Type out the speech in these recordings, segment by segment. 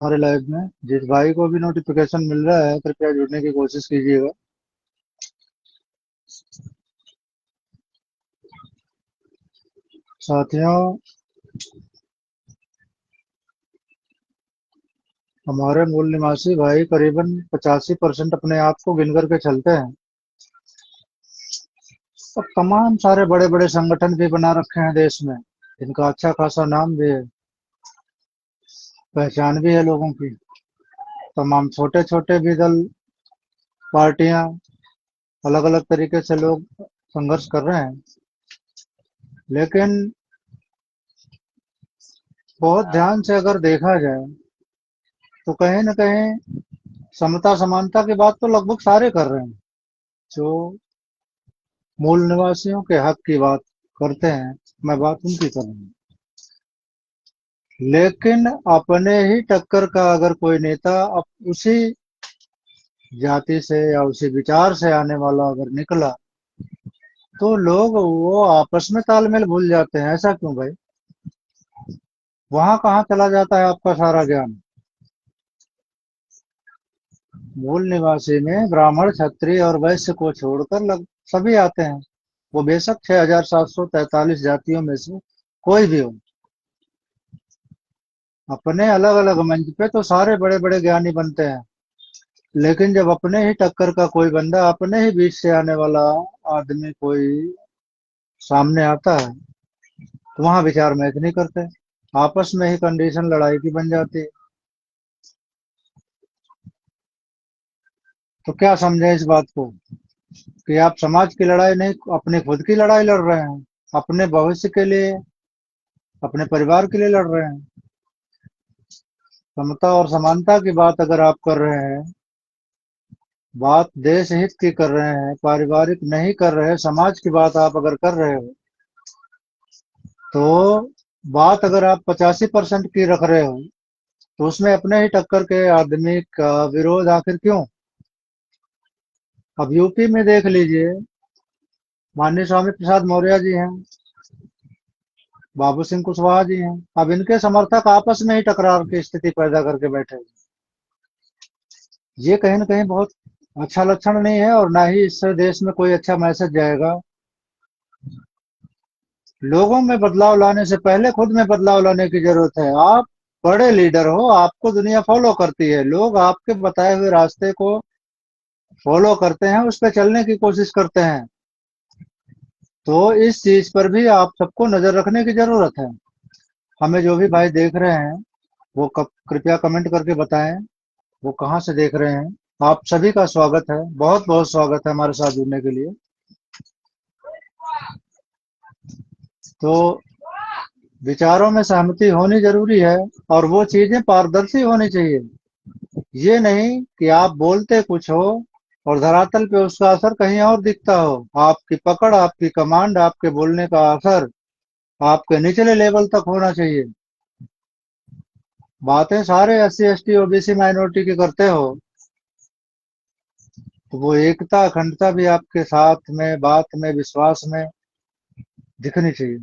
हमारे लाइफ में जिस भाई को भी नोटिफिकेशन मिल रहा है, कृपया जुड़ने की कोशिश कीजिएगा। साथियों, हमारे मूल निवासी भाई करीबन 85% अपने आप को गिन करके चलते हैं। और तमाम सारे बड़े बड़े संगठन भी बना रखे हैं देश में, जिनका अच्छा खासा नाम भी है, पहचान भी है लोगों की। तमाम छोटे छोटे भी दल, पार्टियां, अलग अलग तरीके से लोग संघर्ष कर रहे हैं। लेकिन बहुत ध्यान से अगर देखा जाए तो कहीं न कहीं समता समानता की बात तो लगभग सारे कर रहे हैं। जो मूल निवासियों के हक की बात करते हैं, मैं बात उनकी कर रहा हूँ। लेकिन अपने ही टक्कर का अगर कोई नेता उसी जाति से या उसी विचार से आने वाला अगर निकला, तो लोग वो आपस में तालमेल भूल जाते हैं। ऐसा क्यों भाई? वहां कहाँ चला जाता है आपका सारा ज्ञान? मूल निवासी में ब्राह्मण, क्षत्रिय और वैश्य को छोड़कर सभी आते हैं। वो बेशक 6,743 जातियों में से कोई भी हो। अपने अलग अलग मंच पे तो सारे बड़े बड़े ज्ञानी बनते हैं, लेकिन जब अपने ही टक्कर का कोई बंदा, अपने ही बीच से आने वाला आदमी कोई सामने आता है, तो वहां विचार मैच नहीं करते। आपस में ही कंडीशन लड़ाई की बन जाती है। तो क्या समझे इस बात को कि आप समाज की लड़ाई नहीं, अपने खुद की लड़ाई लड़ रहे हैं, अपने भविष्य के लिए, अपने परिवार के लिए लड़ रहे हैं। समता और समानता की बात अगर आप कर रहे हैं, बात देश हित की कर रहे हैं, पारिवारिक नहीं कर रहे, समाज की बात आप अगर कर रहे हो, तो बात अगर आप 85% की रख रहे हो, तो उसमें अपने ही टक्कर के आदमी का विरोध आखिर क्यों? अब यूपी में देख लीजिए, माननीय स्वामी प्रसाद मौर्य जी हैं, बाबू सिंह कुशवाहा जी हैं। अब इनके समर्थक आपस में ही टकरार की स्थिति पैदा करके बैठे हैं। ये कहीं न कहीं बहुत अच्छा लक्षण नहीं है, और ना ही इससे देश में कोई अच्छा मैसेज जाएगा। लोगों में बदलाव लाने से पहले खुद में बदलाव लाने की जरूरत है। आप बड़े लीडर हो, आपको दुनिया फॉलो करती है, लोग आपके बताए हुए रास्ते को फॉलो करते हैं, उस पर चलने की कोशिश करते हैं। तो इस चीज पर भी आप सबको नजर रखने की जरूरत है। हमें जो भी भाई देख रहे हैं, वो कृपया कमेंट करके बताएं वो कहाँ से देख रहे हैं। आप सभी का स्वागत है, बहुत बहुत स्वागत है हमारे साथ जुड़ने के लिए। तो विचारों में सहमति होनी जरूरी है, और वो चीजें पारदर्शी होनी चाहिए। ये नहीं कि आप बोलते कुछ हो और धरातल पे उसका असर कहीं और दिखता हो। आपकी पकड़, आपकी कमांड, आपके बोलने का असर आपके निचले लेवल तक होना चाहिए। बातें सारे SC ST OBC माइनॉरिटी की करते हो, तो वो एकता अखंडता भी आपके साथ में, बात में, विश्वास में दिखनी चाहिए।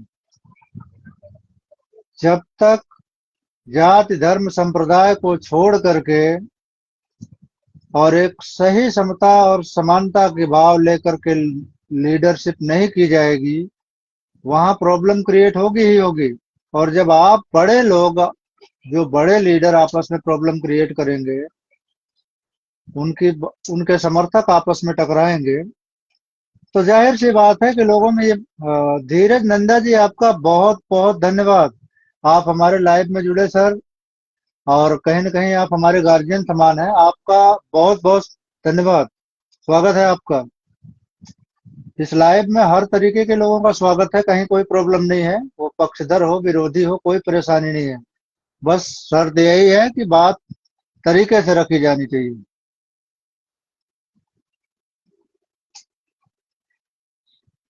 जब तक जाति धर्म संप्रदाय को छोड़ करके और एक सही समता और समानता के भाव लेकर के लीडरशिप नहीं की जाएगी, वहां प्रॉब्लम क्रिएट होगी ही होगी। और जब आप बड़े लोग, जो बड़े लीडर आपस में प्रॉब्लम क्रिएट करेंगे, उनकी उनके समर्थक आपस में टकराएंगे, तो जाहिर सी बात है कि लोगों में ये धीरज नंदा जी, आपका बहुत बहुत धन्यवाद। आप हमारे लाइव में जुड़े सर, और कहीं न कहीं आप हमारे गार्जियन समान हैं। आपका बहुत बहुत धन्यवाद, स्वागत है आपका। इस लाइव में हर तरीके के लोगों का स्वागत है, कहीं कोई प्रॉब्लम नहीं है। वो पक्षधर हो, विरोधी हो, कोई परेशानी नहीं है। बस शर्त यही है कि बात तरीके से रखी जानी चाहिए।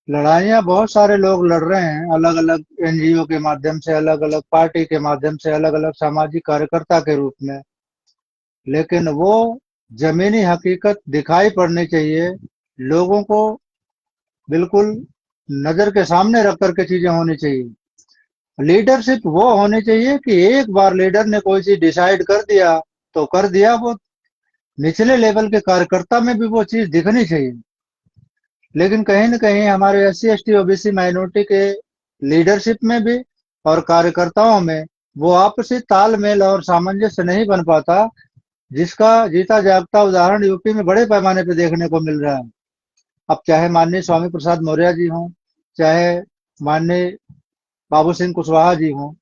लड़ाइयाँ बहुत सारे लोग लड़ रहे हैं, अलग अलग NGO के माध्यम से, अलग अलग पार्टी के माध्यम से, अलग अलग सामाजिक कार्यकर्ता के रूप में। लेकिन वो जमीनी हकीकत दिखाई पड़नी चाहिए लोगों को, बिल्कुल नजर के सामने रख करके चीजें होनी चाहिए। लीडरशिप वो होनी चाहिए कि एक बार लीडर ने कोई चीज डिसाइड कर दिया तो कर दिया, वो निचले लेवल के कार्यकर्ता में भी वो चीज दिखनी चाहिए। लेकिन कहीं न कहीं हमारे एससी एसटी ओबीसी माइनॉरिटी के लीडरशिप में भी और कार्यकर्ताओं में वो आपसी तालमेल और सामंजस्य नहीं बन पाता, जिसका जीता जागता उदाहरण यूपी में बड़े पैमाने पर देखने को मिल रहा है। अब चाहे माननीय स्वामी प्रसाद मौर्य जी हों, चाहे माननीय बाबू सिंह कुशवाहा जी हों,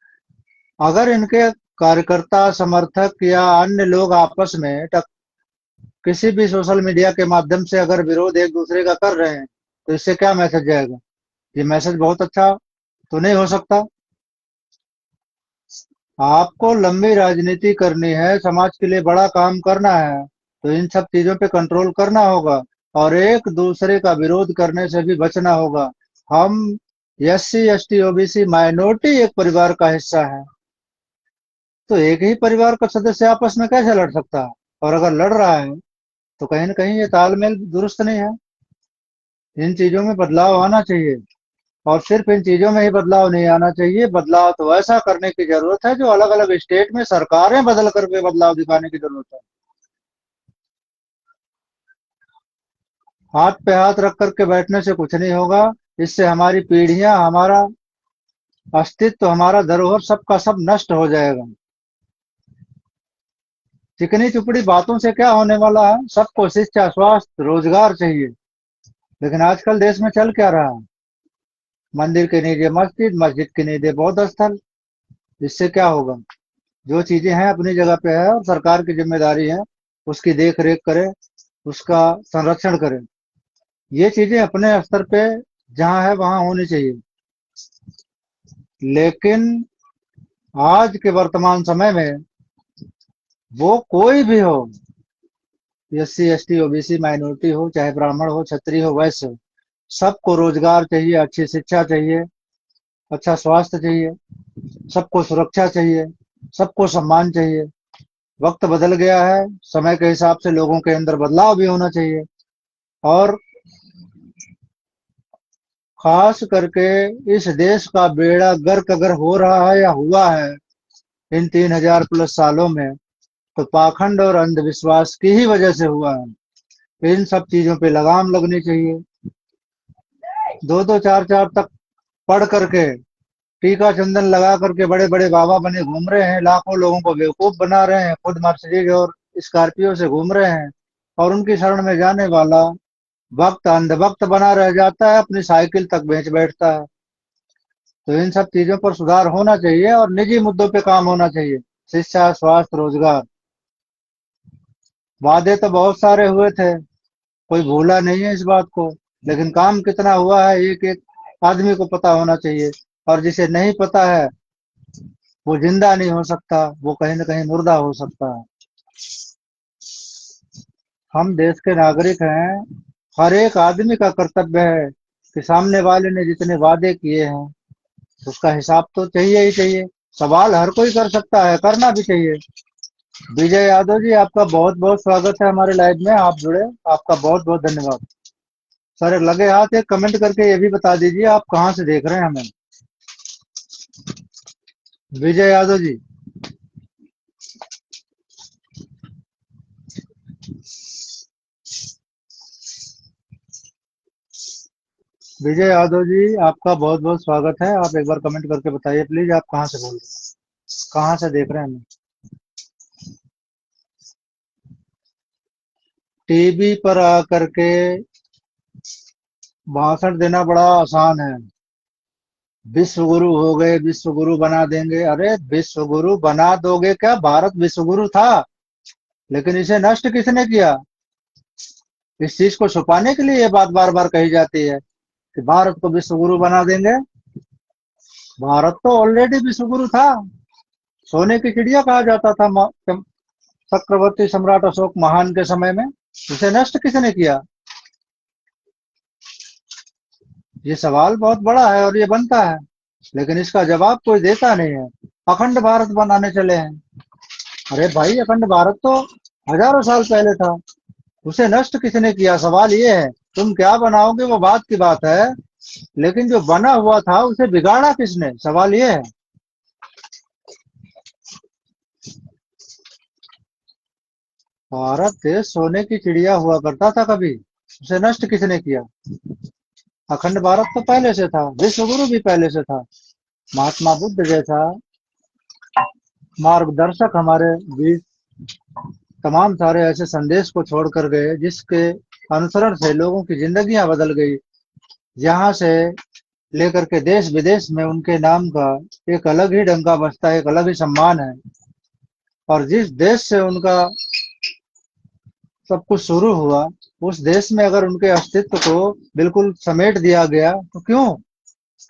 अगर इनके कार्यकर्ता समर्थक या अन्य लोग आपस में किसी भी सोशल मीडिया के माध्यम से अगर विरोध एक दूसरे का कर रहे हैं तो इससे क्या मैसेज जाएगा? ये मैसेज बहुत अच्छा तो नहीं हो सकता। आपको लंबी राजनीति करनी है, समाज के लिए बड़ा काम करना है, तो इन सब चीजों पे कंट्रोल करना होगा और एक दूसरे का विरोध करने से भी बचना होगा। हम एससी एसटी ओबीसी माइनॉरिटी एक परिवार का हिस्सा है, तो एक ही परिवार का सदस्य आपस में कैसे लड़ सकता है? और अगर लड़ रहा है तो कहीं ना कहीं ये तालमेल दुरुस्त नहीं है। इन चीजों में बदलाव आना चाहिए और सिर्फ इन चीजों में ही बदलाव नहीं आना चाहिए, बदलाव तो ऐसा करने की जरूरत है जो अलग अलग स्टेट में सरकारें बदल करके बदलाव दिखाने की जरूरत है। हाथ पे हाथ रख करके बैठने से कुछ नहीं होगा। इससे हमारी पीढ़ियां, हमारा अस्तित्व, हमारा धरोहर सबका सब नष्ट हो जाएगा। चिकनी चुपड़ी बातों से क्या होने वाला है? सबको शिक्षा, स्वास्थ्य, रोजगार चाहिए। लेकिन आजकल देश में चल क्या रहा है? मंदिर की नींव मस्जिद, मस्जिद की नींव बौद्ध स्थल। इससे क्या होगा? जो चीजें हैं अपनी जगह पे है और सरकार की जिम्मेदारी है उसकी देख रेख करे, उसका संरक्षण करे। ये चीजें अपने स्तर पे जहां है वहां होनी चाहिए। लेकिन आज के वर्तमान समय में वो कोई भी हो, एससी एसटी ओबीसी माइनॉरिटी हो, चाहे ब्राह्मण हो, क्षत्रिय हो, वैश्य हो, सबको रोजगार चाहिए, अच्छी शिक्षा चाहिए, अच्छा स्वास्थ्य चाहिए, सबको सुरक्षा चाहिए, सबको सम्मान चाहिए। वक्त बदल गया है, समय के हिसाब से लोगों के अंदर बदलाव भी होना चाहिए। और खास करके इस देश का बेड़ा गर्क अगर हो रहा है या हुआ है इन 3000 प्लस सालों में, तो पाखंड और अंधविश्वास की ही वजह से हुआ है। इन सब चीजों पे लगाम लगनी चाहिए। दो दो चार चार तक पढ़ करके, टीका चंदन लगा करके बड़े बड़े बाबा बने घूम रहे हैं, लाखों लोगों को बेवकूफ बना रहे हैं, खुद मर्सिडीज और स्कॉर्पियो से घूम रहे हैं, और उनकी शरण में जाने वाला भक्त अंधभक्त बना रह जाता है, अपनी साइकिल तक बेच बैठता है। तो इन सब चीजों पर सुधार होना चाहिए और निजी मुद्दों पे काम होना चाहिए। शिक्षा, स्वास्थ्य, रोजगार। वादे तो बहुत सारे हुए थे, कोई भूला नहीं है इस बात को, लेकिन काम कितना हुआ है एक एक आदमी को पता होना चाहिए। और जिसे नहीं पता है वो जिंदा नहीं हो सकता, वो कहीं ना कहीं मुर्दा हो सकता है। हम देश के नागरिक हैं, हर एक आदमी का कर्तव्य है कि सामने वाले ने जितने वादे किए हैं उसका हिसाब तो चाहिए ही चाहिए। सवाल हर कोई कर सकता है, करना भी चाहिए। विजय यादव जी, आपका बहुत बहुत स्वागत है हमारे लाइव में, आप जुड़े, आपका बहुत बहुत धन्यवाद। सर लगे हाथ एक कमेंट करके ये भी बता दीजिए आप कहाँ से देख रहे हैं हमें। विजय यादव जी, विजय यादव जी, आपका बहुत बहुत स्वागत है। आप एक बार कमेंट करके बताइए प्लीज, आप कहाँ से बोल रहे हैं, कहाँ से देख रहे हैं हमें। टीवी पर आकर के भाषण देना बड़ा आसान है। विश्व गुरु हो गए, विश्व गुरु बना देंगे। अरे विश्व गुरु बना दोगे क्या? भारत विश्व गुरु था, लेकिन इसे नष्ट किसने किया? इस चीज को छुपाने के लिए ये बात बार बार कही जाती है कि भारत को विश्व गुरु बना देंगे। भारत तो ऑलरेडी विश्व गुरु था, सोने की चिड़िया कहा जाता था चक्रवर्ती सम्राट अशोक महान के समय में। इसे नष्ट किसने किया? ये सवाल बहुत बड़ा है और ये बनता है, लेकिन इसका जवाब कोई देता नहीं है। अखंड भारत बनाने चले हैं। अरे भाई, अखंड भारत तो हजारों साल पहले था, उसे नष्ट किसने किया? सवाल ये है। तुम क्या बनाओगे वो बात की बात है, लेकिन जो बना हुआ था उसे बिगाड़ा किसने? सवाल ये है। भारत देश सोने की चिड़िया हुआ करता था कभी, उसे नष्ट किसने किया? अखंड भारत तो पहले से था, विश्व गुरु भी पहले से था। महात्मा बुद्ध जैसा मार्गदर्शक हमारे बीच तमाम सारे ऐसे संदेश को छोड़ कर गए जिसके अनुसरण से लोगों की जिंदगियां बदल गई। यहाँ से लेकर के देश विदेश में उनके नाम का एक अलग ही डंका बजता है, एक अलग ही सम्मान है। और जिस देश से उनका सब कुछ शुरू हुआ, उस देश में अगर उनके अस्तित्व को बिल्कुल समेट दिया गया तो क्यों?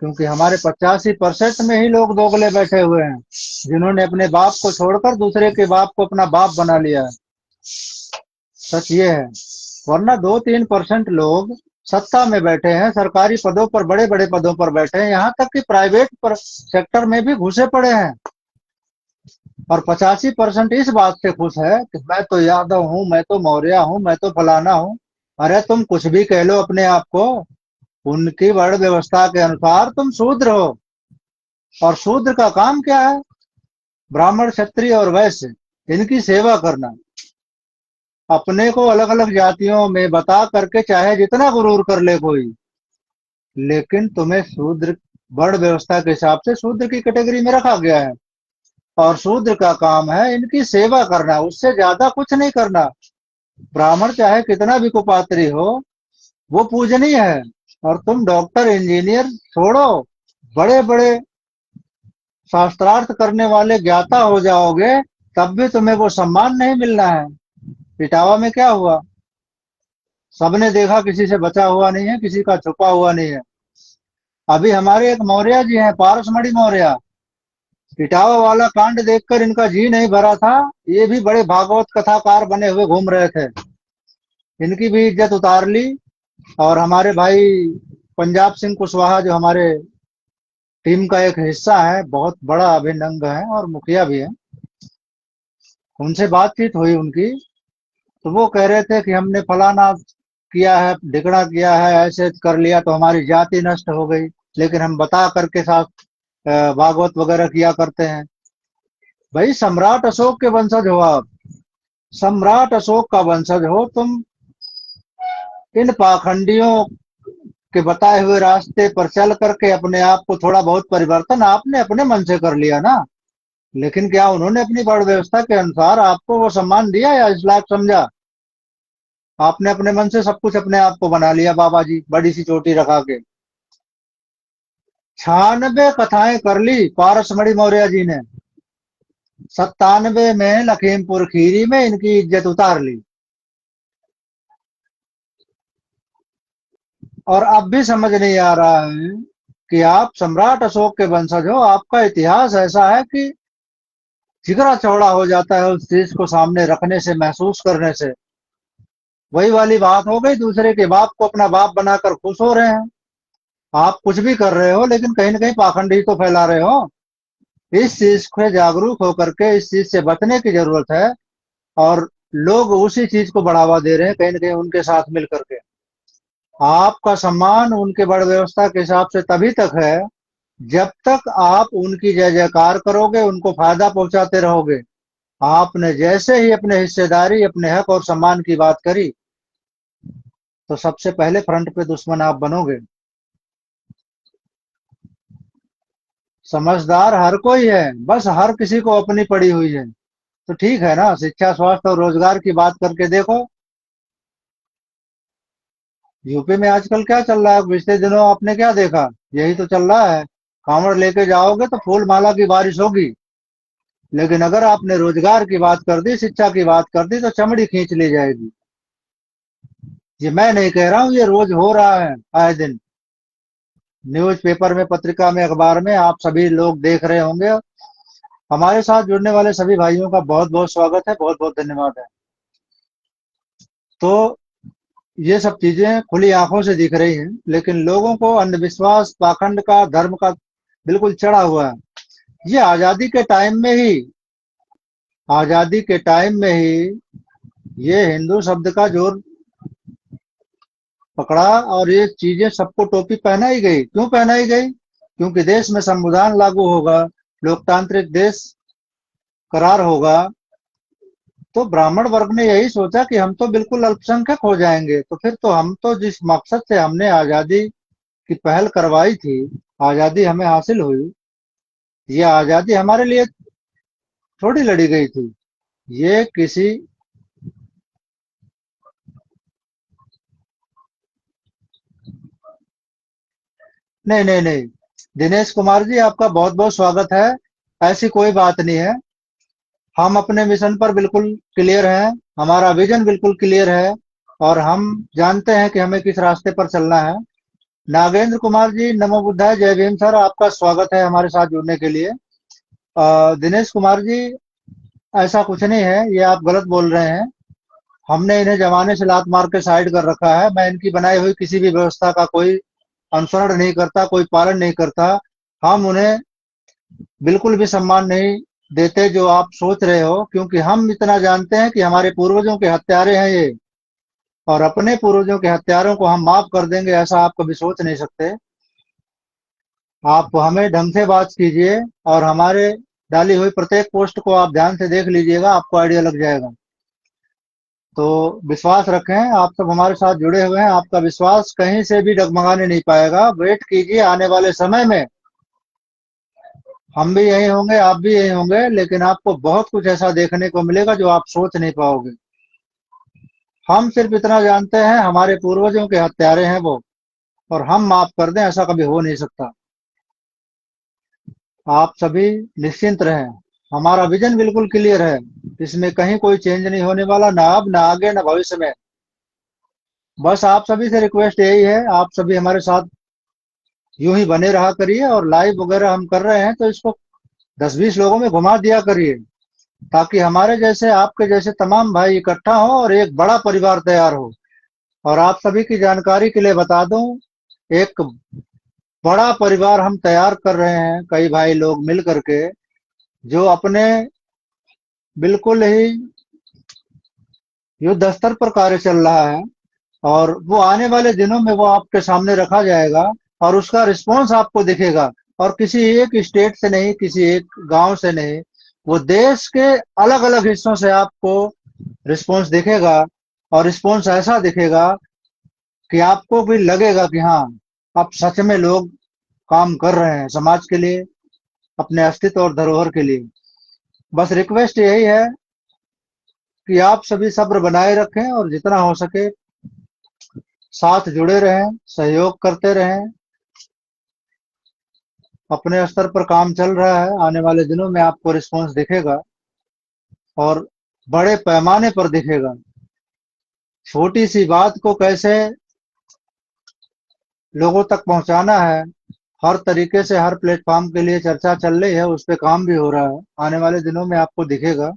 क्योंकि हमारे 85% में ही लोग दोगले बैठे हुए हैं, जिन्होंने अपने बाप को छोड़कर दूसरे के बाप को अपना बाप बना लिया है। सच ये है। वरना 2-3% लोग सत्ता में बैठे हैं, सरकारी पदों पर, बड़े बड़े पदों पर बैठे हैं, यहाँ तक कि प्राइवेट पर सेक्टर में भी घुसे पड़े हैं। और 85% इस बात से खुश है कि मैं तो यादव हूँ, मैं तो मौर्य हूँ, मैं तो फलाना हूँ। अरे तुम कुछ भी कह लो अपने आप को, उनकी वर्ण व्यवस्था के अनुसार तुम शूद्र हो। और शूद्र का काम क्या है? ब्राह्मण, क्षत्रिय और वैश्य, इनकी सेवा करना। अपने को अलग अलग जातियों में बता करके चाहे जितना गुरूर कर ले कोई, लेकिन तुम्हें शूद्र, वर्ण व्यवस्था के हिसाब से शूद्र की कैटेगरी में रखा गया है। और शूद्र का काम है इनकी सेवा करना, उससे ज्यादा कुछ नहीं करना। ब्राह्मण चाहे कितना भी कुपात्री हो, वो पूजनीय है। और तुम डॉक्टर, इंजीनियर छोड़ो, बड़े बड़े शास्त्रार्थ करने वाले ज्ञाता हो जाओगे, तब भी तुम्हें वो सम्मान नहीं मिलना है। इटावा में क्या हुआ? सबने देखा, किसी से बचा हुआ नहीं है, किसी का छुपा हुआ नहीं है। अभी हमारे एक मौर्य जी हैं, पारसमणि मौर्य, इटावा वाला कांड देखकर इनका जी नहीं भरा था। ये भी बड़े भागवत कथाकार बने हुए घूम रहे थे, इनकी भी इज्जत उतार ली। और हमारे भाई पंजाब सिंह कुशवाहा, जो हमारे टीम का एक हिस्सा है, बहुत बड़ा अभिन्न अंग है और मुखिया भी है, उनसे बातचीत हुई उनकी, तो वो कह रहे थे कि हमने फलाना किया है, ढिकड़ा किया है, ऐसे कर लिया तो हमारी जाति नष्ट हो गई, लेकिन हम बता करके साथ भागवत वगैरह किया करते हैं। भाई सम्राट अशोक के वंशज हो आप, सम्राट अशोक का वंशज हो तुम, इन पाखंडियों के बताए हुए रास्ते पर चल करके अपने आप को थोड़ा बहुत परिवर्तन आपने अपने मन से कर लिया ना। लेकिन क्या उन्होंने अपनी वर्ण व्यवस्था के अनुसार आपको वो सम्मान दिया या इस लायक समझा? आपने अपने मन से सब कुछ अपने आप को बना लिया, बाबा जी बड़ी सी चोटी रखा के। 96 कथाएं कर ली पारसमणि मौर्य जी ने, 97 में लखीमपुर खीरी में इनकी इज्जत उतार ली। और अब भी समझ नहीं आ रहा है कि आप सम्राट अशोक के वंशज हो। आपका इतिहास ऐसा है कि जिगरा चौड़ा हो जाता है उस चीज को सामने रखने से, महसूस करने से। वही वाली बात हो गई, दूसरे के बाप को अपना बाप बनाकर खुश हो रहे हैं। आप कुछ भी कर रहे हो, लेकिन कहीं ना कहीं पाखंडी तो फैला रहे हो। इस चीज से जागरूक होकर के इस चीज से बचने की जरूरत है। और लोग उसी चीज को बढ़ावा दे रहे हैं कहीं ना कहीं उनके साथ मिल करके। आपका सम्मान उनके बड़ व्यवस्था के हिसाब से तभी तक है जब तक आप उनकी जय जयकार करोगे, उनको फायदा पहुंचाते रहोगे। आपने जैसे ही अपने हिस्सेदारी, अपने हक और सम्मान की बात करी, तो सबसे पहले फ्रंट पे दुश्मन आप बनोगे। समझदार हर कोई है, बस हर किसी को अपनी पड़ी हुई है। तो ठीक है ना, शिक्षा, स्वास्थ्य और रोजगार की बात करके देखो। यूपी में आजकल क्या चल रहा है? पिछले दिनों आपने क्या देखा? यही तो चल रहा है। कांवड़ लेके जाओगे तो फूल माला की बारिश होगी, लेकिन अगर आपने रोजगार की बात कर दी, शिक्षा की बात कर दी, तो चमड़ी खींच ली जाएगी। ये मैं नहीं कह रहा हूं, ये रोज हो रहा है आए दिन। न्यूज पेपर में, पत्रिका में, अखबार में आप सभी लोग देख रहे होंगे। हमारे साथ जुड़ने वाले सभी भाइयों का बहुत बहुत स्वागत है, बहुत बहुत धन्यवाद है। तो ये सब चीजें खुली आंखों से दिख रही हैं, लेकिन लोगों को अंधविश्वास, पाखंड का, धर्म का बिल्कुल चढ़ा हुआ है। ये आजादी के टाइम में ही ये हिंदू शब्द का जोर पकड़ा और ये चीजें सबको टोपी पहनाई गई। क्यों पहनाई गई? क्योंकि देश में संविधान लागू होगा, लोकतांत्रिक देश करार होगा, तो ब्राह्मण वर्ग ने यही सोचा कि हम तो बिल्कुल अल्पसंख्यक हो जाएंगे, तो फिर तो हम तो जिस मकसद से हमने आजादी की पहल करवाई थी, आजादी हमें हासिल हुई, ये आजादी हमारे लिए थोड़ी लड़ी गई थी। ये किसी नहीं नहीं नहीं, दिनेश कुमार जी आपका बहुत बहुत स्वागत है। ऐसी कोई बात नहीं है। हम अपने मिशन पर बिल्कुल क्लियर हैं, हमारा विजन बिल्कुल क्लियर है, और हम जानते हैं कि हमें किस रास्ते पर चलना है। नागेंद्र कुमार जी, नमो बुद्धाय, जय भीम सर, आपका स्वागत है हमारे साथ जुड़ने के लिए। दिनेश कुमार जी, ऐसा कुछ नहीं है, ये आप गलत बोल रहे हैं। हमने इन्हें जमाने से लात मार के साइड कर रखा है। मैं इनकी बनाई हुई किसी भी व्यवस्था का कोई अनुसरण नहीं करता, कोई पालन नहीं करता। हम उन्हें बिल्कुल भी सम्मान नहीं देते जो आप सोच रहे हो, क्योंकि हम इतना जानते हैं कि हमारे पूर्वजों के हत्यारे हैं ये, और अपने पूर्वजों के हत्यारों को हम माफ कर देंगे, ऐसा आप कभी सोच नहीं सकते। आप हमें ढंग से बात कीजिए, और हमारे डाली हुई प्रत्येक पोस्ट को आप ध्यान से देख लीजिएगा, आपको आइडिया लग जाएगा। तो विश्वास रखें, आप सब हमारे साथ जुड़े हुए हैं, आपका विश्वास कहीं से भी डगमगाने नहीं पाएगा। वेट कीजिए, आने वाले समय में हम भी यही होंगे, आप भी यही होंगे, लेकिन आपको बहुत कुछ ऐसा देखने को मिलेगा जो आप सोच नहीं पाओगे। हम सिर्फ इतना जानते हैं, हमारे पूर्वजों के हत्यारे हैं वो, और हम माफ कर दें ऐसा कभी हो नहीं सकता। आप सभी निश्चिंत रहें, हमारा विजन बिल्कुल क्लियर है, इसमें कहीं कोई चेंज नहीं होने वाला, ना अब, ना आगे, ना भविष्य में। बस आप सभी से रिक्वेस्ट यही है, आप सभी हमारे साथ यूं ही बने रहा करिए, और लाइव वगैरह हम कर रहे हैं तो इसको 10-20 लोगों में घुमा दिया करिए, ताकि हमारे जैसे, आपके जैसे तमाम भाई इकट्ठा हो और एक बड़ा परिवार तैयार हो। और आप सभी की जानकारी के लिए बता दूं, एक बड़ा परिवार हम तैयार कर रहे हैं, कई भाई लोग मिल करके, जो अपने बिल्कुल ही युद्ध स्तर पर कार्य चल रहा है, और वो आने वाले दिनों में वो आपके सामने रखा जाएगा, और उसका रिस्पॉन्स आपको दिखेगा। और किसी एक स्टेट से नहीं, किसी एक गांव से नहीं, वो देश के अलग अलग हिस्सों से आपको रिस्पॉन्स दिखेगा, और रिस्पॉन्स ऐसा दिखेगा कि आपको भी लगेगा कि हाँ, अब सच में लोग काम कर रहे हैं समाज के लिए, अपने अस्तित्व और धरोहर के लिए। बस रिक्वेस्ट यही है कि आप सभी सब्र बनाए रखें, और जितना हो सके साथ जुड़े रहें, सहयोग करते रहें। अपने स्तर पर काम चल रहा है, आने वाले दिनों में आपको रिस्पॉन्स दिखेगा, और बड़े पैमाने पर दिखेगा। छोटी सी बात को कैसे लोगों तक पहुंचाना है, हर तरीके से हर प्लेटफॉर्म के लिए चर्चा चल रही है, उस पर काम भी हो रहा है, आने वाले दिनों में आपको दिखेगा।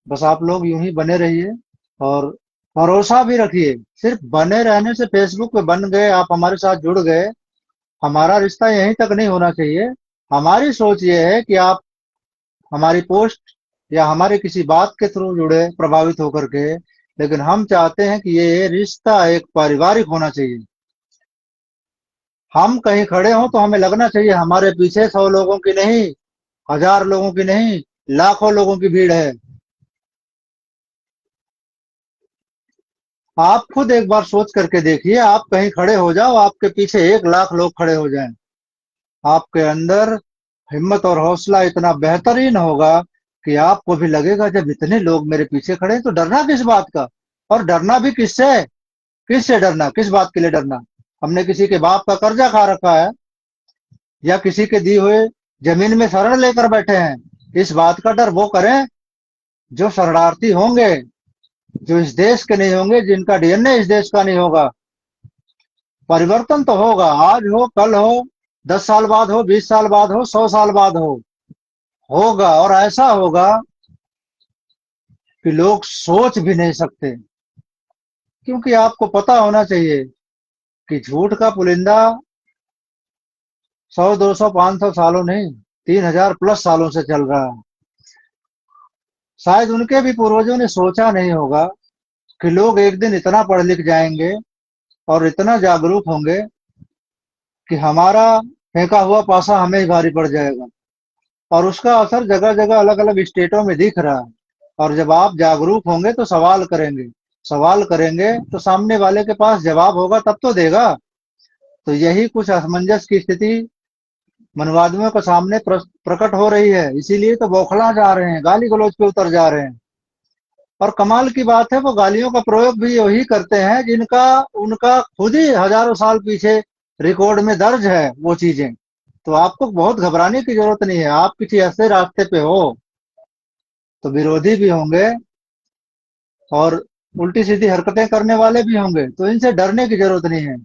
बस आप लोग यूं ही बने रहिए, और भरोसा भी रखिए। सिर्फ बने रहने से, फेसबुक पे बन गए, आप हमारे साथ जुड़ गए, हमारा रिश्ता यहीं तक नहीं होना चाहिए। हमारी सोच ये है कि आप हमारी पोस्ट या हमारे किसी बात के थ्रू जुड़े, प्रभावित होकर के, लेकिन हम चाहते हैं कि ये रिश्ता एक पारिवारिक होना चाहिए। हम कहीं खड़े हों तो हमें लगना चाहिए हमारे पीछे 100 लोगों की नहीं, 1000 लोगों की नहीं, लाखों लोगों की भीड़ है। आप खुद एक बार सोच करके देखिए, आप कहीं खड़े हो जाओ, आपके पीछे 1 लाख लोग खड़े हो जाएं, आपके अंदर हिम्मत और हौसला इतना बेहतरीन होगा कि आपको भी लगेगा जब इतने लोग मेरे पीछे खड़े हैं तो डरना किस बात का। और डरना भी किससे, किससे डरना, किस बात के लिए डरना। हमने किसी के बाप का कर्जा खा रखा है, या किसी के दी हुए जमीन में शरण लेकर बैठे हैं? इस बात का डर वो करें जो शरणार्थी होंगे, जो इस देश के नहीं होंगे, जिनका डीएनए इस देश का नहीं होगा। परिवर्तन तो होगा, आज हो, कल हो, 10 साल बाद हो, 20 साल बाद हो, 100 साल बाद हो, होगा, और ऐसा होगा कि लोग सोच भी नहीं सकते। क्योंकि आपको पता होना चाहिए कि झूठ का पुलिंदा 100, 200, 500 सालों नहीं, 3000 प्लस सालों से चल रहा है। शायद उनके भी पूर्वजों ने सोचा नहीं होगा कि लोग एक दिन इतना पढ़ लिख जाएंगे और इतना जागरूक होंगे कि हमारा फेंका हुआ पासा हमें ही भारी पड़ जाएगा। और उसका असर जगह जगह अलग अलग स्टेटों में दिख रहा है। और जब आप जागरूक होंगे तो सवाल करेंगे, सवाल करेंगे तो सामने वाले के पास जवाब होगा तब तो देगा। तो यही कुछ असमंजस की स्थिति मनवादियों के सामने प्रकट हो रही है, इसीलिए तो बौखला जा रहे हैं, गाली गलौज पे उतर जा रहे हैं। और कमाल की बात है वो गालियों का प्रयोग भी वही करते हैं जिनका उनका खुद ही हजारों साल पीछे रिकॉर्ड में दर्ज है वो चीजें। तो आपको बहुत घबराने की जरूरत नहीं है। आप किसी ऐसे रास्ते पे हो तो विरोधी भी होंगे और उल्टी सीधी हरकतें करने वाले भी होंगे, तो इनसे डरने की जरूरत नहीं है।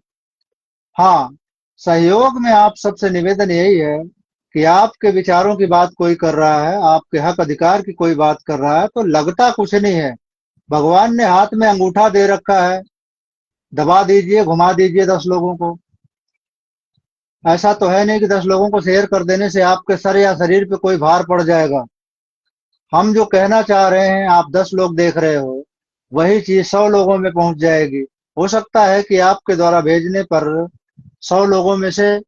हाँ, सहयोग में आप सबसे निवेदन यही है कि आपके विचारों की बात कोई कर रहा है, आपके हक अधिकार की कोई बात कर रहा है तो लगता कुछ नहीं है। भगवान ने हाथ में अंगूठा दे रखा है, दबा दीजिए, घुमा दीजिए 10 लोगों को। ऐसा तो है नहीं कि 10 लोगों को शेयर कर देने से आपके सर या शरीर पे कोई भार पड़ जाएगा। हम जो कहना चाह रहे हैं, आप 10 लोग देख रहे हो, वही चीज 100 लोगों में पहुंच जाएगी। हो सकता है कि आपके द्वारा भेजने पर 100 लोगों में से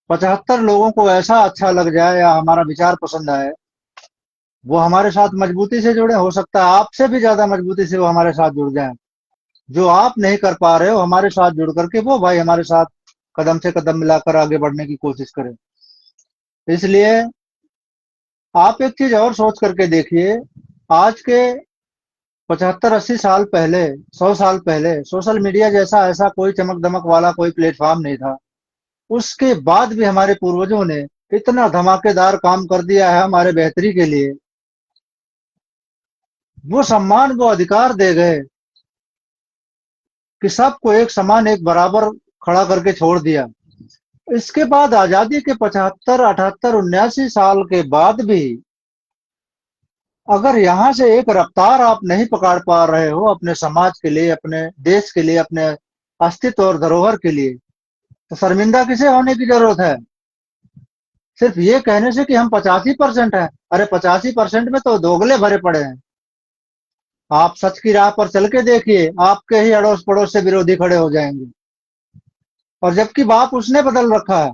75 लोगों को ऐसा अच्छा लग जाए या हमारा विचार पसंद आए, वो हमारे साथ मजबूती से जुड़े। हो सकता है आपसे भी ज्यादा मजबूती से वो हमारे साथ जुड़ जाए। जो आप नहीं कर पा रहे हो, हमारे साथ जुड़ करके वो भाई हमारे साथ कदम से कदम मिलाकर आगे बढ़ने की कोशिश करें। इसलिए आप एक चीज और सोच करके देखिए, आज के 75-80 साल पहले, 100 साल पहले सोशल मीडिया जैसा ऐसा कोई चमक दमक वाला कोई प्लेटफॉर्म नहीं था। उसके बाद भी हमारे पूर्वजों ने इतना धमाकेदार काम कर दिया है हमारे बेहतरी के लिए। वो सम्मान, वो अधिकार दे गए कि सबको एक समान, एक बराबर खड़ा करके छोड़ दिया। इसके बाद आजादी के 75, 78, 79 साल के बाद भी अगर यहाँ से एक रफ्तार आप नहीं पकड़ पा रहे हो अपने समाज के लिए, अपने देश के लिए, अपने अस्तित्व और धरोहर के लिए, तो शर्मिंदा किसे होने की जरूरत है? सिर्फ ये कहने से कि हम 85% है। अरे 85% में तो दोगले भरे पड़े हैं। आप सच की राह पर चल के देखिए, आपके ही अड़ोस पड़ोस से विरोधी खड़े हो जाएंगे, और जबकि बाप उसने बदल रखा है।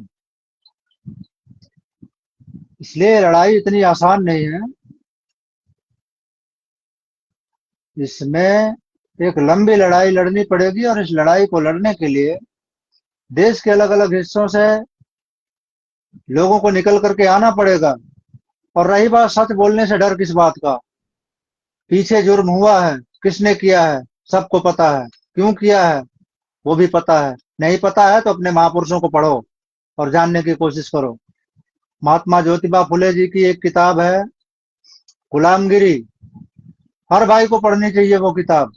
इसलिए लड़ाई इतनी आसान नहीं है, इसमें एक लंबी लड़ाई लड़नी पड़ेगी। और इस लड़ाई को लड़ने के लिए देश के अलग अलग हिस्सों से लोगों को निकल करके आना पड़ेगा। और रही बात सच बोलने से डर किस बात का? पीछे जुर्म हुआ है, किसने किया है सबको पता है, क्यों किया है वो भी पता है। नहीं पता है तो अपने महापुरुषों को पढ़ो और जानने की कोशिश करो। महात्मा ज्योतिबा फुले जी की एक किताब है गुलामगिरी, हर भाई को पढ़नी चाहिए वो किताब।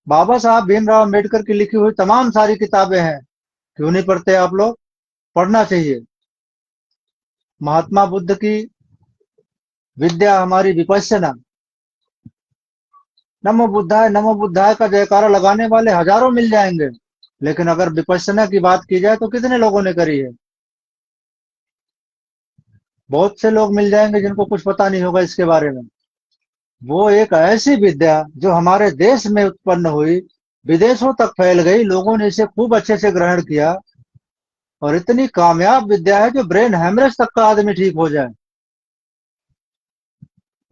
बाबा साहब भीमराव अम्बेडकर की लिखी हुई तमाम सारी किताबें हैं, क्यों नहीं पढ़ते आप लोग? पढ़ना चाहिए। महात्मा बुद्ध की विद्या हमारी विपश्यना, नमो बुद्धाय का जयकारा लगाने वाले हजारों मिल जाएंगे, लेकिन अगर विपश्यना की बात की जाए तो कितने लोगों ने करी है? बहुत से लोग मिल जाएंगे जिनको कुछ पता नहीं होगा इसके बारे में। वो एक ऐसी विद्या जो हमारे देश में उत्पन्न हुई, विदेशों तक फैल गई, लोगों ने इसे खूब अच्छे से ग्रहण किया, और इतनी कामयाब विद्या है जो ब्रेन हेमरेज तक का आदमी ठीक हो जाए।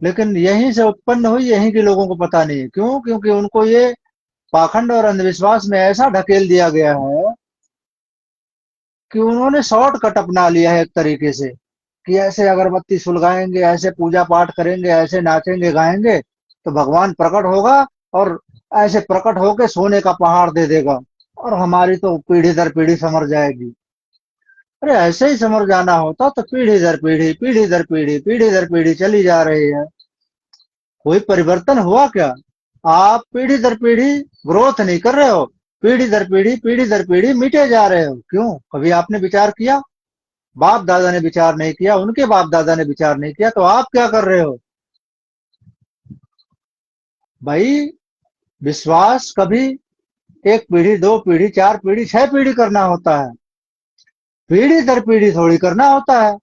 लेकिन यहीं से उत्पन्न हुई, यहीं के लोगों को पता नहीं है। क्यों? क्योंकि उनको ये पाखंड और अंधविश्वास में ऐसा ढकेल दिया गया है कि उन्होंने शॉर्टकट अपना लिया है एक तरीके से, कि ऐसे अगरबत्ती सुलगाएंगे, ऐसे पूजा पाठ करेंगे, ऐसे नाचेंगे गाएंगे तो भगवान प्रकट होगा, और ऐसे प्रकट होके सोने का पहाड़ दे देगा और हमारी तो पीढ़ी दर पीढ़ी समर जाएगी। अरे ऐसे ही समर जाना होता तो पीढ़ी दर पीढ़ी, पीढ़ी दर पीढ़ी, पीढ़ी दर पीढ़ी चली जा रही है। कोई परिवर्तन हुआ क्या? आप पीढ़ी दर पीढ़ी ग्रोथ नहीं कर रहे हो, पीढ़ी दर पीढ़ी, पीढ़ी दर पीढ़ी मिटे जा रहे हो। क्यों? कभी आपने विचार किया? बाप दादा ने विचार नहीं किया, उनके बाप दादा ने विचार नहीं किया, तो आप क्या कर रहे हो? भाई विश्वास कभी एक पीढ़ी, 2 पीढ़ी, 4 पीढ़ी, 6 पीढ़ी करना होता है, पीढ़ी दर पीढ़ी थोड़ी करना होता है।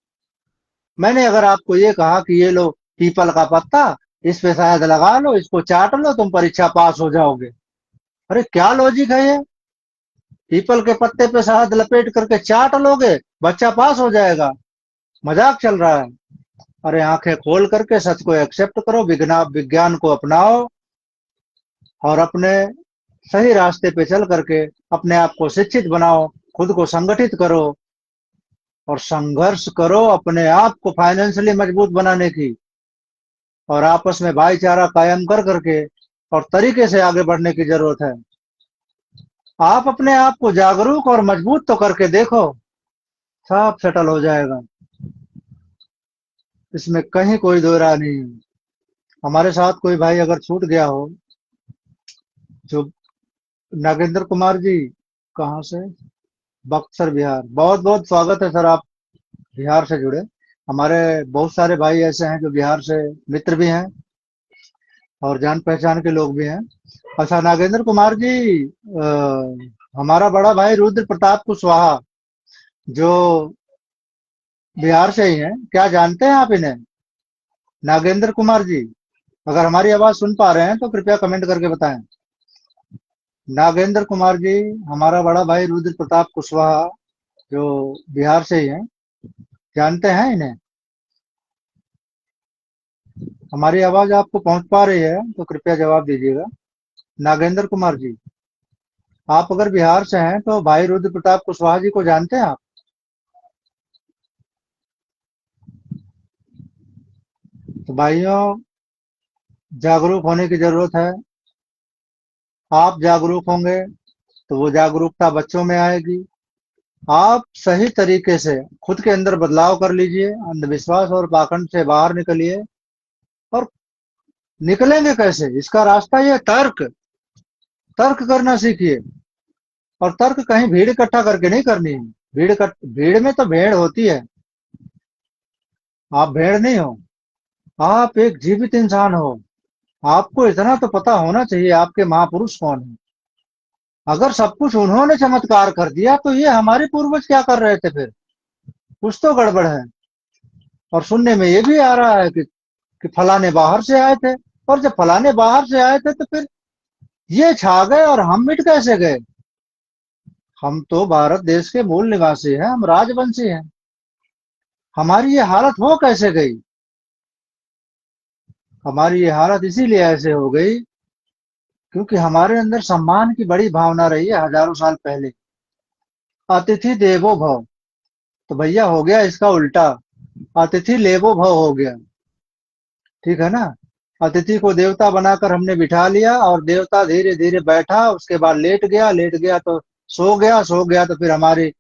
मैंने अगर आपको ये कहा कि ये लो पीपल का पत्ता, इस पे शायद लगा लो, इसको चाट लो, तुम परीक्षा पास हो जाओगे। अरे क्या लॉजिक है ये? पीपल के पत्ते पे शहद लपेट करके चाट लोगे, बच्चा पास हो जाएगा? मजाक चल रहा है? अरे आंखें खोल करके सच को एक्सेप्ट करो, विज्ञान को अपनाओ और अपने सही रास्ते पे चल करके अपने आप को शिक्षित बनाओ, खुद को संगठित करो और संघर्ष करो अपने आप को फाइनेंशियली मजबूत बनाने की, और आपस में भाईचारा कायम कर करके और तरीके से आगे बढ़ने की जरूरत है। आप अपने आप को जागरूक और मजबूत तो करके देखो, सब सेटल हो जाएगा, इसमें कहीं कोई दो राय नहीं है। हमारे साथ कोई भाई अगर छूट गया हो, जो नागेंद्र कुमार जी, कहाँ से? बक्सर बिहार। बहुत बहुत स्वागत है सर, आप बिहार से जुड़े। हमारे बहुत सारे भाई ऐसे हैं जो बिहार से मित्र भी हैं और जान पहचान के लोग भी हैं। अच्छा नागेंद्र कुमार जी, हमारा बड़ा भाई रुद्र प्रताप कुशवाहा जो बिहार से ही हैं, क्या जानते हैं आप इन्हें? नागेंद्र कुमार जी, अगर हमारी आवाज सुन पा रहे हैं तो कृपया कमेंट करके बताएं। नागेंद्र कुमार जी, हमारा बड़ा भाई रुद्र प्रताप कुशवाहा जो बिहार से ही हैं, जानते हैं इन्हें? हमारी आवाज आपको पहुंच पा रही है तो कृपया जवाब दीजिएगा। नागेंद्र कुमार जी, आप अगर बिहार से हैं तो भाई रुद्र प्रताप कुशवाहा जी को जानते हैं आप? तो भाइयों, जागरूक होने की जरूरत है। आप जागरूक होंगे तो वो जागरूकता बच्चों में आएगी। आप सही तरीके से खुद के अंदर बदलाव कर लीजिए, अंधविश्वास और पाखंड से बाहर निकलिए। और निकलेंगे कैसे? इसका रास्ता ये तर्क, तर्क करना सीखिए। और तर्क कहीं भीड़ इकट्ठा करके नहीं करनी है। भीड़ में तो भेड़ होती है, आप भेड़ नहीं हो। आप एक जीवित इंसान हो। आपको इतना तो पता होना चाहिए आपके महापुरुष कौन है। अगर सब कुछ उन्होंने चमत्कार कर दिया तो ये हमारे पूर्वज क्या कर रहे थे फिर? कुछ तो गड़बड़ है। और सुनने में ये भी आ रहा है कि फलाने बाहर से आए थे। और जब फलाने बाहर से आए थे तो फिर ये छा गए और हम मिट कैसे गए? हम तो भारत देश के मूल निवासी हैं, हम राजवंशी हैं। हमारी ये हालत हो कैसे गई? हमारी ये हालत इसीलिए ऐसे हो गई क्योंकि हमारे अंदर सम्मान की बड़ी भावना रही है हजारों साल पहले। अतिथि देवो भव। तो भैया हो गया इसका उल्टा, अतिथि लेवो भव हो गया। ठीक है ना? अतिथि को देवता बनाकर हमने बिठा लिया और देवता धीरे धीरे बैठा, उसके बाद लेट गया, लेट गया तो सो गया, सो गया तो फिर हमारी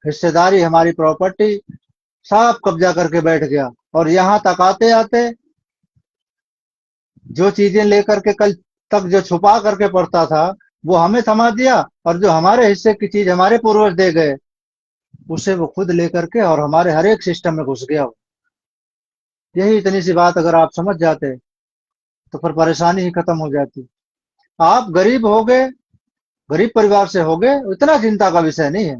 हिस्सेदारी, हमारी प्रॉपर्टी सब कब्जा करके बैठ गया। और यहाँ तक आते आते जो चीजें लेकर के कल तक जो छुपा करके पड़ता था वो हमें थमा दिया, और जो हमारे हिस्से की चीज हमारे पूर्वज दे गए उसे वो खुद लेकर के और हमारे हर एक सिस्टम में घुस गया। यही इतनी सी बात अगर आप समझ जाते तो फिर परेशानी ही खत्म हो जाती। आप गरीब हो गए, गरीब परिवार से हो गए, इतना चिंता का विषय नहीं है।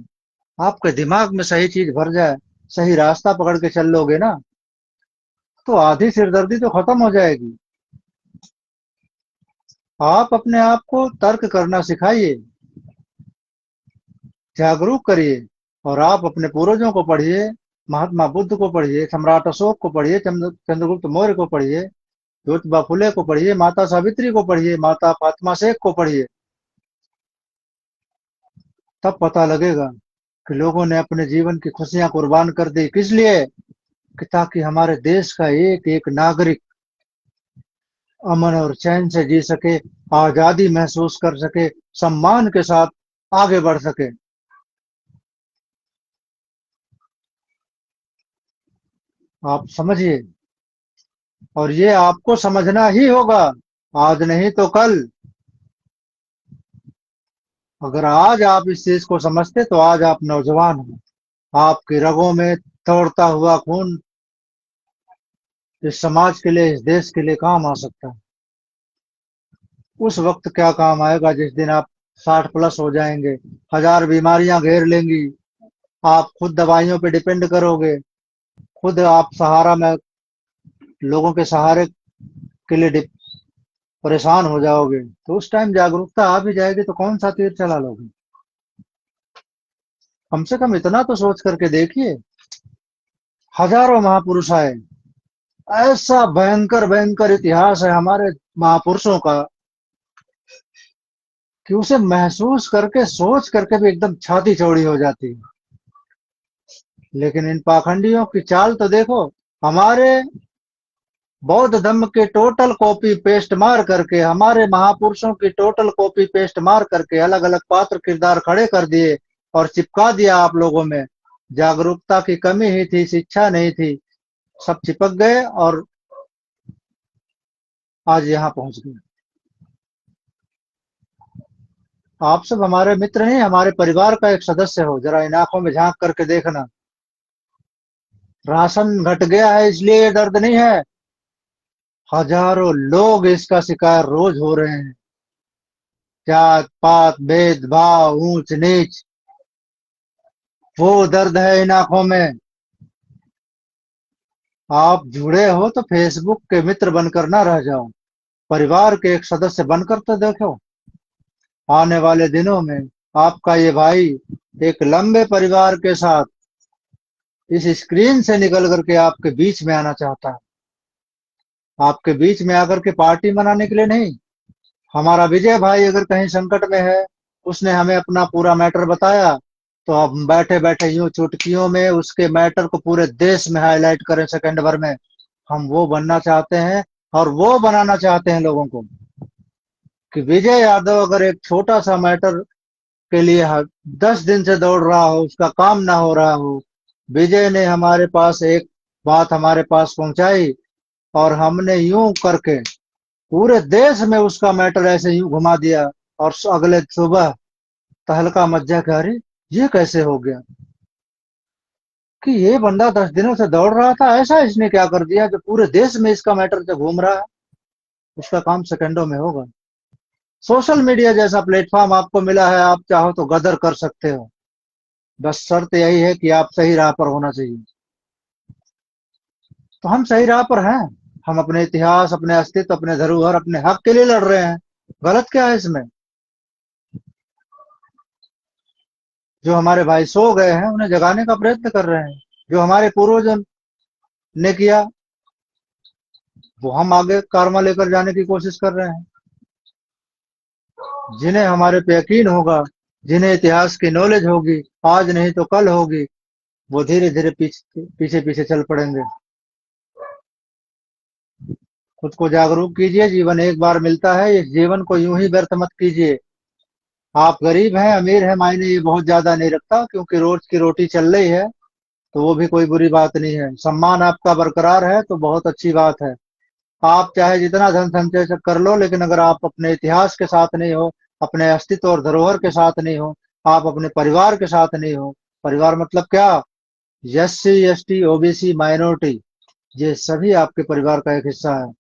आपके दिमाग में सही चीज भर जाए, सही रास्ता पकड़ के चल लोगे ना, तो आधी सिरदर्दी तो खत्म हो जाएगी। आप अपने आप को तर्क करना सिखाइए, जागरूक करिए। और आप अपने पूर्वजों को पढ़िए, महात्मा बुद्ध को पढ़िए, सम्राट अशोक को पढ़िए, चंद्रगुप्त मौर्य को पढ़िए, ज्योतिबा फुले को पढ़िए, माता सावित्री को पढ़िए, माता फातिमा शेख को पढ़िए। तब पता लगेगा कि लोगों ने अपने जीवन की खुशियां कुर्बान कर दी, किस लिए? कि ताकि हमारे देश का एक एक नागरिक अमन और चैन से जी सके, आजादी महसूस कर सके, सम्मान के साथ आगे बढ़ सके। आप समझिए, और ये आपको समझना ही होगा, आज नहीं तो कल। अगर आज आप इस चीज को समझते तो आज आप नौजवान हो, आपकी रगों में दौड़ता हुआ खून इस समाज के लिए, इस देश के लिए काम आ सकता है। उस वक्त क्या काम आएगा जिस दिन आप 60+ हो जाएंगे, हजार बीमारियां घेर लेंगी, आप खुद दवाइयों पे डिपेंड करोगे, खुद आप सहारा में लोगों के सहारे के लिए परेशान हो जाओगे। तो उस टाइम जागरूकता आ भी जाएगी तो कौन सा तीर चला लोगे? कम से कम इतना तो सोच करके देखिए, हजारों महापुरुष आए, ऐसा भयंकर भयंकर इतिहास है हमारे महापुरुषों का कि उसे महसूस करके सोच करके भी एकदम छाती चौड़ी हो जाती है। लेकिन इन पाखंडियों की चाल तो देखो, हमारे बौद्ध धर्म के टोटल कॉपी पेस्ट मार करके, हमारे महापुरुषों की टोटल कॉपी पेस्ट मार करके अलग अलग पात्र किरदार खड़े कर दिए और चिपका दिया आप लोगों में। जागरूकता की कमी ही थी, शिक्षा नहीं थी, सब चिपक गए और आज यहाँ पहुंच गए। आप सब हमारे मित्र नहीं, हमारे परिवार का एक सदस्य हो। जरा इन आंखों में झांक करके देखना। राशन घट गया है इसलिए ये दर्द नहीं है, हजारों लोग इसका शिकार रोज हो रहे हैं। जात पात भेदभाव ऊंच नीच, वो दर्द है इन आंखों में। आप जुड़े हो तो फेसबुक के मित्र बनकर ना रह जाओ, परिवार के एक सदस्य बनकर तो देखो। आने वाले दिनों में आपका ये भाई एक लंबे परिवार के साथ इस स्क्रीन से निकल करके आपके बीच में आना चाहता है। आपके बीच में आकर के पार्टी मनाने के लिए नहीं। हमारा विजय भाई अगर कहीं संकट में है, उसने हमें अपना पूरा मैटर बताया, तो हम बैठे बैठे यूं चुटकियों में उसके मैटर को पूरे देश में हाईलाइट करें सेकंड भर में। हम वो बनना चाहते हैं और वो बनाना चाहते हैं लोगों को कि विजय यादव अगर एक छोटा सा मैटर के लिए 10 दिन से दौड़ रहा हो, उसका काम ना हो रहा हो, विजय ने हमारे पास एक बात हमारे पास पहुंचाई और हमने यूं करके पूरे देश में उसका मैटर ऐसे यूं घुमा दिया। और अगले सुबह तहलका मच जाए कि अरे ये कैसे हो गया, कि ये बंदा 10 दिनों से दौड़ रहा था, ऐसा इसने क्या कर दिया जो पूरे देश में इसका मैटर जो घूम रहा है। उसका काम सेकंडों में होगा। सोशल मीडिया जैसा प्लेटफॉर्म आपको मिला है, आप चाहो तो गदर कर सकते हो। बस शर्त यही है कि आप सही राह पर होना चाहिए। तो हम सही राह पर हैं। हम अपने इतिहास, अपने अस्तित्व, अपने धरोहर, अपने हक के लिए लड़ रहे हैं। गलत क्या है इसमें? जो हमारे भाई सो गए हैं उन्हें जगाने का प्रयत्न कर रहे हैं। जो हमारे पूर्वजों ने किया वो हम आगे कारवा लेकर जाने की कोशिश कर रहे हैं। जिन्हें हमारे पे यकीन होगा, जिन्हें इतिहास की नॉलेज होगी, आज नहीं तो कल होगी, वो धीरे धीरे पीछे पीछे पीछे चल पड़ेंगे। खुद को जागरूक कीजिए, जीवन एक बार मिलता है, इस जीवन को यूं ही व्यर्थ मत कीजिए। आप गरीब हैं अमीर हैं मायने ये बहुत ज्यादा नहीं रखता, क्योंकि रोज की रोटी चल रही है तो वो भी कोई बुरी बात नहीं है। सम्मान आपका बरकरार है तो बहुत अच्छी बात है। आप चाहे जितना धन संचय कर लो, लेकिन अगर आप अपने इतिहास के साथ नहीं हो, अपने अस्तित्व और धरोहर के साथ नहीं हो, आप अपने परिवार के साथ नहीं हो। परिवार मतलब क्या? एससी एसटी ओबीसी माइनॉरिटी, ये सभी आपके परिवार का एक हिस्सा है।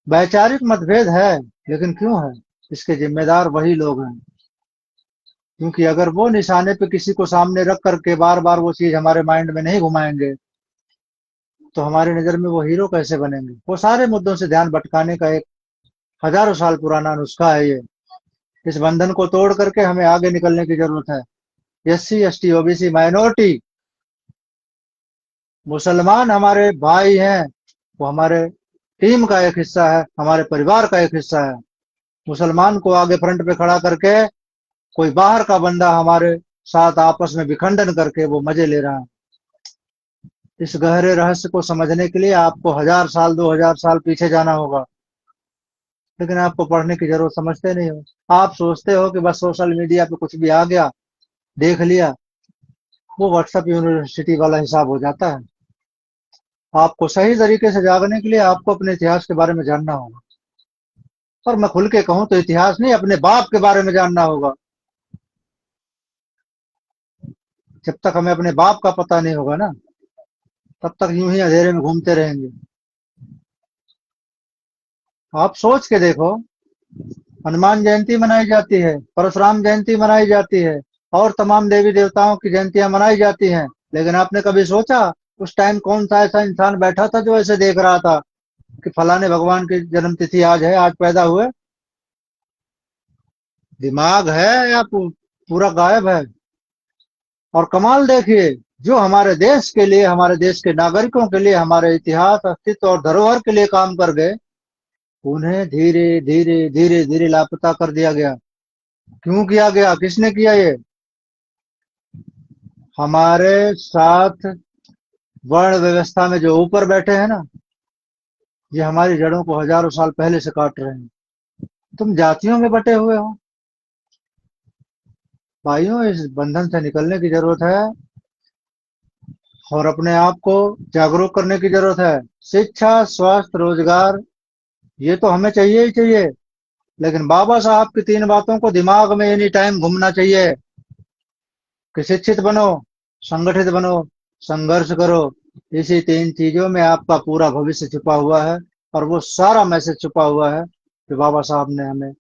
वैचारिक मतभेद है, लेकिन क्यों है? इसके जिम्मेदार वही लोग हैं। क्योंकि अगर वो निशाने पे किसी को सामने रख करके बार बार वो चीज हमारे माइंड में नहीं घुमाएंगे, तो हमारी नजर में वो हीरो कैसे बनेंगे? वो सारे मुद्दों से ध्यान भटकाने का एक हजारों साल पुराना नुस्खा है ये। इस बंधन को तोड़ करके हमें आगे निकलने की जरूरत है। एससी एसटी ओबीसी माइनॉरिटी, मुसलमान हमारे भाई हैं, वो हमारे टीम का एक हिस्सा है, हमारे परिवार का एक हिस्सा है। मुसलमान को आगे फ्रंट पे खड़ा करके कोई बाहर का बंदा हमारे साथ आपस में विखंडन करके वो मजे ले रहा है। इस गहरे रहस्य को समझने के लिए आपको 1000 साल 2000 साल पीछे जाना होगा। लेकिन आपको पढ़ने की जरूरत समझते नहीं हो। आप सोचते हो कि बस सोशल मीडिया पे कुछ भी आ गया, देख लिया, वो व्हाट्सएप यूनिवर्सिटी वाला हिसाब हो जाता है। आपको सही तरीके से जागने के लिए आपको अपने इतिहास के बारे में जानना होगा। और मैं खुल के कहूं तो इतिहास नहीं, अपने बाप के बारे में जानना होगा। जब तक हमें अपने बाप का पता नहीं होगा ना, तब तक यूं ही अंधेरे में घूमते रहेंगे। आप सोच के देखो, हनुमान जयंती मनाई जाती है, परशुराम जयंती मनाई जाती है, और तमाम देवी देवताओं की जयंतियां मनाई जाती हैं। लेकिन आपने कभी सोचा उस टाइम कौन सा ऐसा इंसान बैठा था जो ऐसे देख रहा था कि फलाने भगवान की जन्म तिथि आज है, आज पैदा हुए? दिमाग है या पूरा गायब है? और कमाल देखिए, जो हमारे देश के लिए, हमारे देश के नागरिकों के लिए, हमारे इतिहास, अस्तित्व और धरोहर के लिए काम कर गए, उन्हें धीरे धीरे धीरे धीरे लापता कर दिया गया। क्यों किया गया? किसने किया ये? हमारे साथ वर्ण व्यवस्था में जो ऊपर बैठे हैं ना, ये हमारी जड़ों को हजारों साल पहले से काट रहे हैं। तुम जातियों में बटे हुए हो भाइयों, इस बंधन से निकलने की जरूरत है और अपने आप को जागरूक करने की जरूरत है। शिक्षा, स्वास्थ्य, रोजगार, ये तो हमें चाहिए ही चाहिए, लेकिन बाबा साहब की 3 बातों को दिमाग में एनी टाइम घूमना चाहिए कि शिक्षित बनो, संगठित बनो, संघर्ष करो। इसी 3 चीजों में आपका पूरा भविष्य छुपा हुआ है और वो सारा मैसेज छुपा हुआ है जो बाबा साहब ने हमें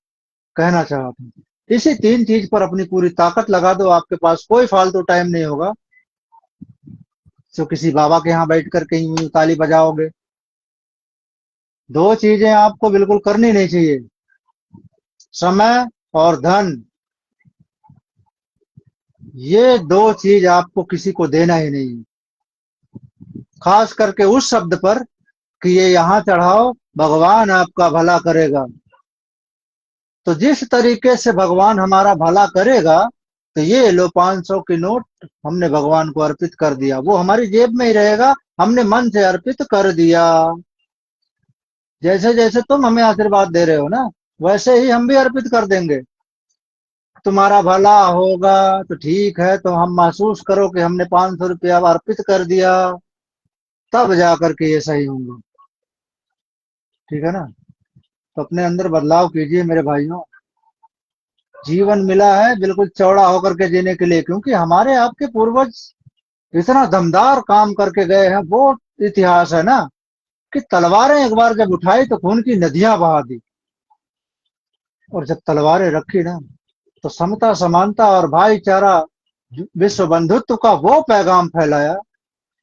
कहना चाहा था। इसी 3 चीज पर अपनी पूरी ताकत लगा दो, आपके पास कोई फालतू टाइम नहीं होगा जो किसी बाबा के यहाँ बैठ कर कहीं यूं ताली बजाओगे। 2 चीजें आपको बिल्कुल करनी नहीं चाहिए, समय और धन। ये 2 चीज आपको किसी को देना ही नहीं है, खास करके उस शब्द पर कि ये यहाँ चढ़ाओ, भगवान आपका भला करेगा। तो जिस तरीके से भगवान हमारा भला करेगा, तो ये लो 500 की नोट हमने भगवान को अर्पित कर दिया, वो हमारी जेब में ही रहेगा, हमने मन से अर्पित कर दिया। जैसे जैसे तुम हमें आशीर्वाद दे रहे हो ना, वैसे ही हम भी अर्पित कर देंगे। तुम्हारा भला होगा तो ठीक है, तो हम महसूस करो कि हमने 500 रुपया अर्पित कर दिया, तब जा करके ये सही होंगे। ठीक है ना? तो अपने अंदर बदलाव कीजिए मेरे भाइयों। जीवन मिला है बिल्कुल चौड़ा होकर के जीने के लिए, क्योंकि हमारे आपके पूर्वज इतना दमदार काम करके गए हैं। वो इतिहास है ना कि तलवारें एक बार जब उठाई तो खून की नदियां बहा दी, और जब तलवारें रखी ना तो समता, समानता और भाईचारा, विश्व बंधुत्व का वो पैगाम फैलाया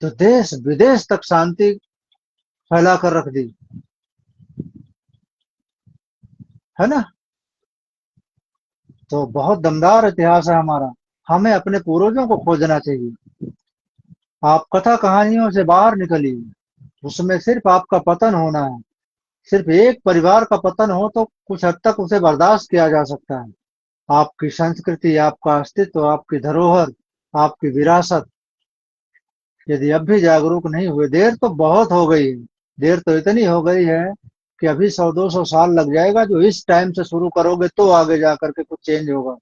तो देश विदेश तक शांति फैला कर रख दी, है ना? तो बहुत दमदार इतिहास है हमारा, हमें अपने पूर्वजों को खोजना चाहिए। आप कथा कहानियों से बाहर निकलिए, उसमें सिर्फ आपका पतन होना है। सिर्फ एक परिवार का पतन हो तो कुछ हद तक उसे बर्दाश्त किया जा सकता है। आपकी संस्कृति, आपका अस्तित्व, आपकी धरोहर, आपकी विरासत, यदि अब भी जागरूक नहीं हुए, देर तो बहुत हो गई है। देर तो इतनी हो गई है कि अभी 100-200 साल लग जाएगा। जो इस टाइम से शुरू करोगे तो आगे जा करके कुछ चेंज होगा।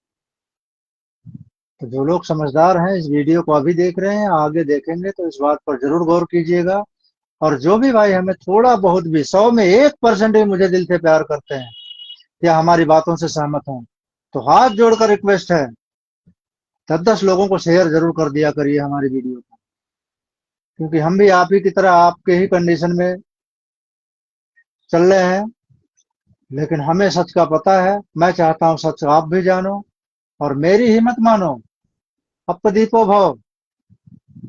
तो जो लोग समझदार हैं, इस वीडियो को अभी देख रहे हैं, आगे देखेंगे तो इस बात पर जरूर गौर कीजिएगा। और जो भी भाई हमें थोड़ा बहुत भी, 100 में 1% भी मुझे दिल से प्यार करते हैं या हमारी बातों से सहमत हैं, तो हाथ जोड़कर रिक्वेस्ट है, 10-10 लोगों को शेयर जरूर कर दिया करिए हमारी वीडियो को, क्योंकि हम भी आप ही की तरह आपके ही कंडीशन में चल रहे हैं। लेकिन हमें सच का पता है, मैं चाहता हूं सच आप भी जानो और मेरी ही मत मानो। अपदीपो भव,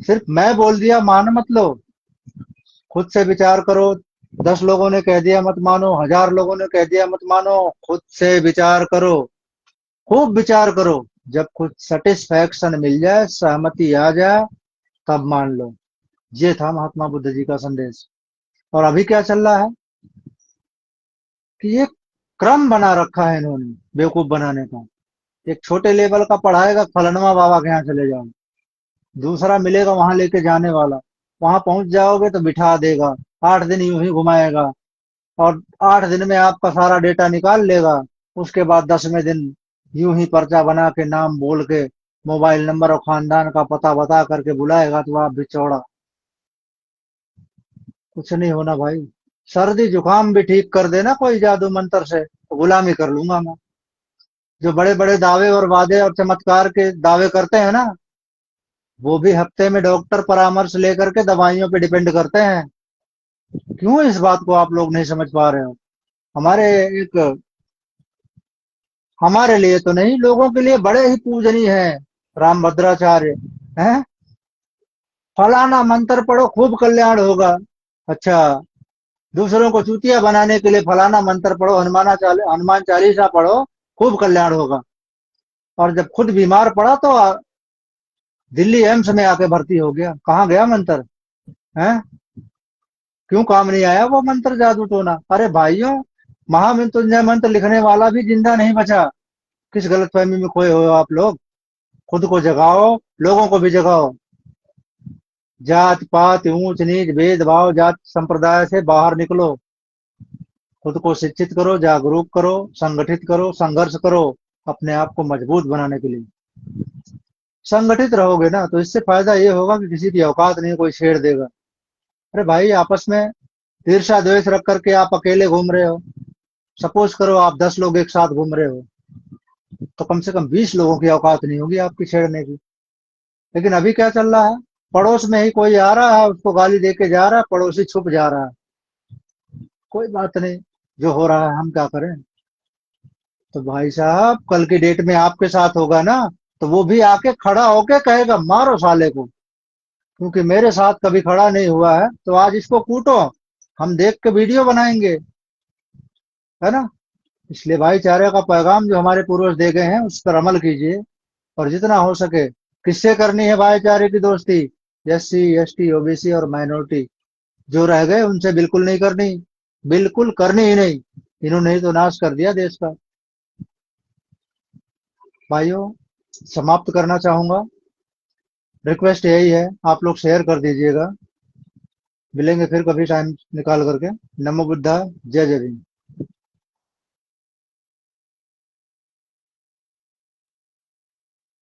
सिर्फ मैं बोल दिया मान मत लो, खुद से विचार करो। 10 लोगों ने कह दिया मत मानो, 1000 लोगों ने कह दिया मत मानो, खुद से विचार करो, खूब विचार करो। जब कुछ सेटिस्फैक्शन मिल जाए, सहमति आ जाए, तब मान लो। ये था महात्मा बुद्ध जी का संदेश। और अभी क्या चल रहा है कि एक क्रम बना रखा है इन्होंने बेवकूफ बनाने का। एक छोटे लेवल का पढ़ाएगा, फलनवा बाबा के यहाँ चले जाओ, दूसरा मिलेगा वहां लेके जाने वाला, वहां पहुंच जाओगे तो बिठा देगा, 8 दिन यूं ही घुमाएगा और 8 दिन में आपका सारा डेटा निकाल लेगा। उसके बाद 10वें दिन यूं ही पर्चा बना के, नाम बोल के, मोबाइल नंबर और खानदान का पता बता करके बुलाएगा तो आप भी चौड़ा। कुछ नहीं होना भाई। सर्दी जुकाम भी ठीक कर देना कोई जादू मंत्र से, तो गुलामी कर लूंगा मैं। जो बड़े बड़े दावे और वादे और चमत्कार के दावे करते हैं ना, वो भी हफ्ते में डॉक्टर परामर्श लेकर के दवाइयों पे डिपेंड करते हैं। क्यों इस बात को आप लोग नहीं समझ पा रहे हो? हमारे एक, हमारे लिए तो नहीं, लोगों के लिए बड़े ही पूजनीय हैं राम भद्राचार्य हैं। फलाना मंत्र पढ़ो खूब कल्याण होगा। अच्छा, दूसरों को चूतिया बनाने के लिए फलाना मंत्र पढ़ो, हनुमान चालीसा पढ़ो, खूब कल्याण होगा। और जब खुद बीमार पड़ा तो दिल्ली एम्स में आके भर्ती हो गया। कहाँ गया मंत्र? है? क्यों काम नहीं आया वो मंत्र जादू टोना? अरे भाइयों, महामृत्युंजय मंत्र लिखने वाला भी जिंदा नहीं बचा। किस गलतफहमी में खोए हो आप लोग? खुद को जगाओ, लोगों को भी जगाओ। जात पात ऊंच नीच भेदभाव जाति संप्रदाय से बाहर निकलो। खुद को शिक्षित करो, जागरूक करो, संगठित करो, संघर्ष करो अपने आप को मजबूत बनाने के लिए। संगठित रहोगे ना तो इससे फायदा ये होगा कि किसी की औकात नहीं, कोई छेड़ देगा। अरे भाई, आपस में ईर्ष्या द्वेष रख करके आप अकेले घूम रहे हो। सपोज करो आप 10 लोग एक साथ घूम रहे हो, तो कम से कम 20 लोगों की औकात नहीं होगी आपकी छेड़ने की। लेकिन अभी क्या चल रहा है? पड़ोस में ही कोई आ रहा है, उसको गाली दे के जा रहा है, पड़ोसी छुप जा रहा है। कोई बात नहीं, जो हो रहा है हम क्या करें। तो भाई साहब, कल की डेट में आपके साथ होगा ना, तो वो भी आके खड़ा होके कहेगा मारो साले को। क्योंकि मेरे साथ कभी खड़ा नहीं हुआ है तो आज इसको कूटो, हम देख के वीडियो बनाएंगे। है ना? इसलिए भाईचारे का पैगाम जो हमारे पूर्वज दे गए हैं उस पर अमल कीजिए। और जितना हो सके, किससे करनी है भाईचारे की दोस्ती? एससी, एसटी, ओबीसी और माइनॉरिटी जो रह गए उनसे बिल्कुल नहीं करनी। बिल्कुल करनी ही नहीं। इन्होंने ही तो नाश कर दिया देश का। भाइयों, समाप्त करना चाहूंगा। रिक्वेस्ट यही है, आप लोग शेयर कर दीजिएगा। मिलेंगे फिर कभी टाइम निकाल करके। नमो बुद्धा, जय जय भीम।